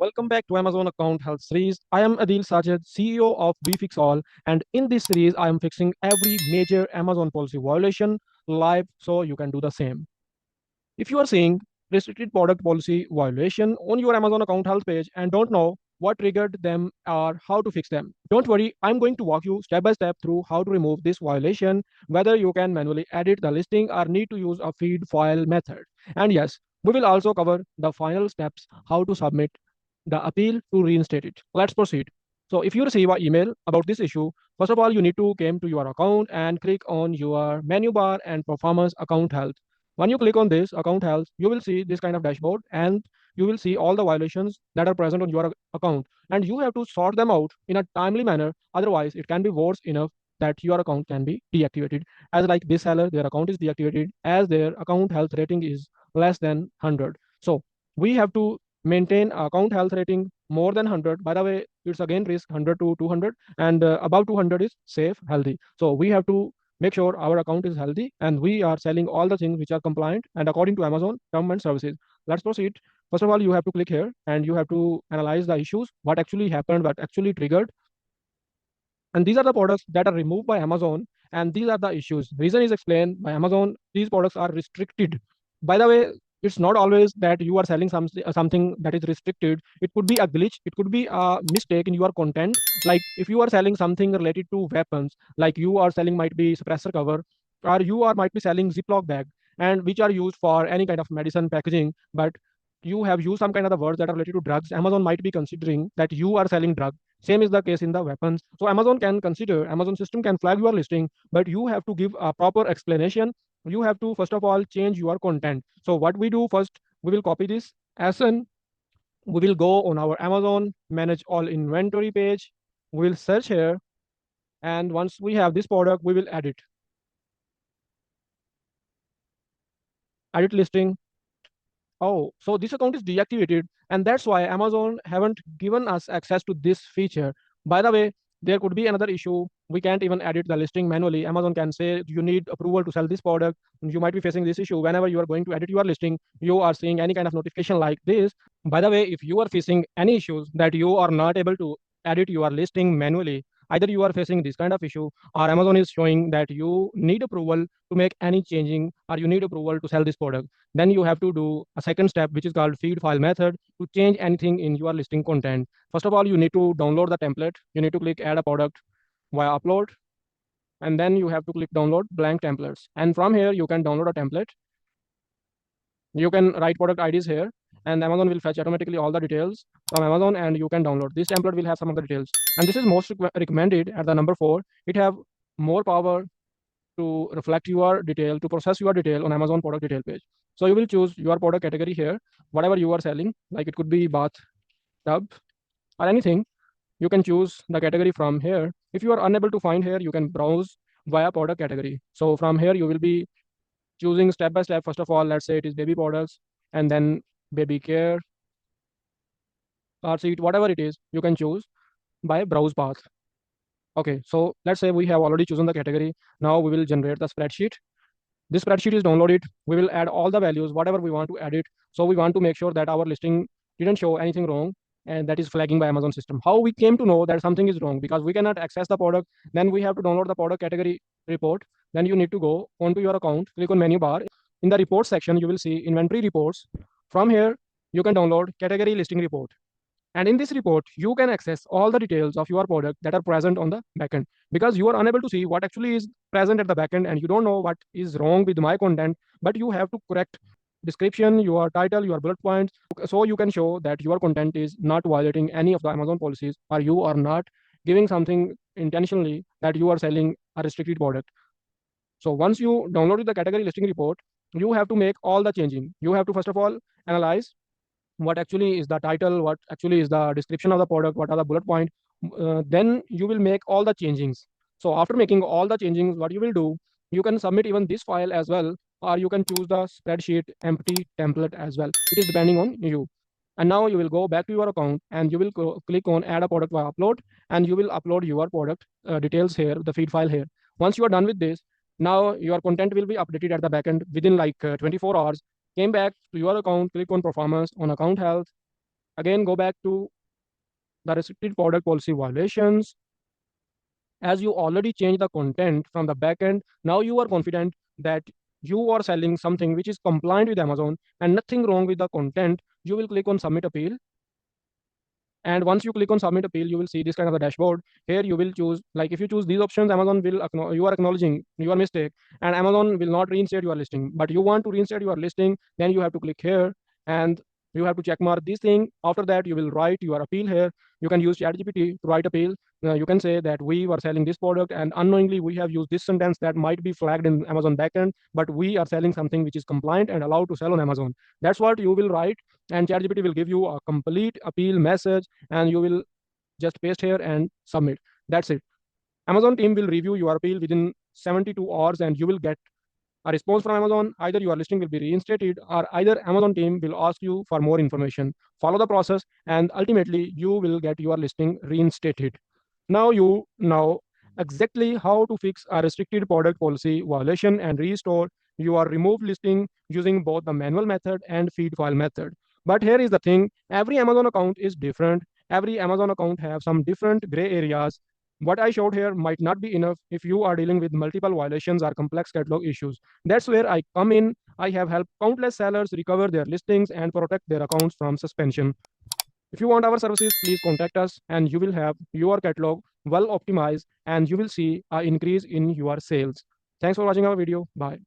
Welcome back to Amazon Account Health Series. I am Adeel Sajid, CEO of Vfixall, and in this series, I am fixing every major Amazon policy violation live so you can do the same. If you are seeing restricted product policy violation on your Amazon account health page and don't know what triggered them or how to fix them, don't worry, I'm going to walk you step by step through how to remove this violation, whether you can manually edit the listing or need to use a feed file method. And yes, we will also cover the final steps how to submit the appeal to reinstate it. Let's proceed. So if you receive an email about this issue, first of all, you need to come to your account and click on your menu bar and performance account health. When you click on this account health, you will see this kind of dashboard and you will see all the violations that are present on your account. And you have to sort them out in a timely manner. Otherwise, it can be worse enough that your account can be deactivated. As like this seller, their account is deactivated as their account health rating is less than 100. So we have to maintain account health rating more than 100. By the way, it's again risk 100 to 200, and above 200 is safe, healthy. So we have to make sure our account is healthy and we are selling all the things which are compliant and according to Amazon term and services. Let's proceed. First of all, you have to click here and you have to analyze the issues, what actually happened, what actually triggered. And these are the products that are removed by Amazon, and these are the issues. Reason is explained by Amazon. These products are restricted. By the way, it's not always that you are selling something that is restricted. It could be a glitch. It could be a mistake in your content. Like if you are selling something related to weapons, like you are selling might be suppressor cover, or you are might be selling Ziploc bag, and which are used for any kind of medicine packaging, but you have used some kind of the words that are related to drugs. Amazon might be considering that you are selling drug. Same is the case in the weapons. So Amazon can consider, Amazon system can flag your listing, but you have to give a proper explanation. You have to, first of all, change your content. So what we do first, we will copy this. As in, we will go on our Amazon manage all inventory page. We will search here. And once we have this product, we will edit listing. Oh, so this account is deactivated, and that's why Amazon haven't given us access to this feature. By the way, there could be another issue. We can't even edit the listing manually. Amazon can say you need approval to sell this product. You might be facing this issue. Whenever you are going to edit your listing, you are seeing any kind of notification like this. By the way, if you are facing any issues that you are not able to edit your listing manually, either you are facing this kind of issue or Amazon is showing that you need approval to make any changing or you need approval to sell this product, then you have to do a second step, which is called feed file method to change anything in your listing content. First of all, you need to download the template. You need to click add a product via upload, and then you have to click download blank templates. And from here, you can download a template. You can write product IDs here, and Amazon will fetch automatically all the details from Amazon, and you can download. This template will have some of the details. And this is most recommended at the number 4. It have more power to reflect your detail, to process your detail on Amazon product detail page. So you will choose your product category here, whatever you are selling, like it could be bath tub or anything. You can choose the category from here. If you are unable to find here, you can browse via product category. So from here, you will be choosing step by step. First of all, let's say it is baby products, and then baby care, car seat, whatever it is, you can choose by browse path. Okay, so let's say we have already chosen the category. Now we will generate the spreadsheet. This spreadsheet is downloaded. We will add all the values, whatever we want to edit. So we want to make sure that our listing didn't show anything wrong, and that is flagging by Amazon system. How we came to know that something is wrong? Because we cannot access the product. Then we have to download the product category report. Then you need to go onto your account, click on menu bar. In the report section, you will see inventory reports. From here, you can download category listing report. And in this report, you can access all the details of your product that are present on the backend, because you are unable to see what actually is present at the backend and you don't know what is wrong with my content, but you have to correct description, your title, your bullet points, so you can show that your content is not violating any of the Amazon policies or you are not giving something intentionally that you are selling a restricted product. So once you downloaded the category listing report, you have to make all the changing. You have to first of all analyze what actually is the title, what actually is the description of the product, what are the bullet point. Then you will make all the changings. So after making all the changings, what you will do, you can submit even this file as well, or you can choose the spreadsheet empty template as well. It is depending on you. And now you will go back to your account and you will click on add a product via upload, and you will upload your product details here, the feed file here. Once you are done with this, now your content will be updated at the backend within like 24 hours. Came back to your account, click on performance on account health, Again, go back to the restricted product policy violations. As you already changed the content from the backend, now you are confident that you are selling something which is compliant with Amazon and nothing wrong with the content. You will click on submit appeal. And once you click on submit appeal, you will see this kind of a dashboard. Here you will choose, like if you choose these options, Amazon will you are acknowledging your mistake, and Amazon will not reinstate your listing. But you want to reinstate your listing, then you have to click here and you have to check mark this thing. After that, you will write your appeal here. You can use ChatGPT to write appeal. You can say that we were selling this product and unknowingly we have used this sentence that might be flagged in Amazon backend, but we are selling something which is compliant and allowed to sell on Amazon. That's what you will write, and ChatGPT will give you a complete appeal message, and you will just paste here and submit. That's it. Amazon team will review your appeal within 72 hours, and you will get a response from Amazon. Either your listing will be reinstated, or either Amazon team will ask you for more information. Follow the process, and ultimately you will get your listing reinstated. Now you know exactly how to fix a restricted product policy violation and restore your removed listing using both the manual method and feed file method. But here is the thing, every Amazon account is different. Every Amazon account have some different gray areas. What I showed here might not be enough if you are dealing with multiple violations or complex catalog issues. That's where I come in. I have helped countless sellers recover their listings and protect their accounts from suspension. If you want our services, please contact us and you will have your catalog well optimized and you will see an increase in your sales. Thanks for watching our video. Bye.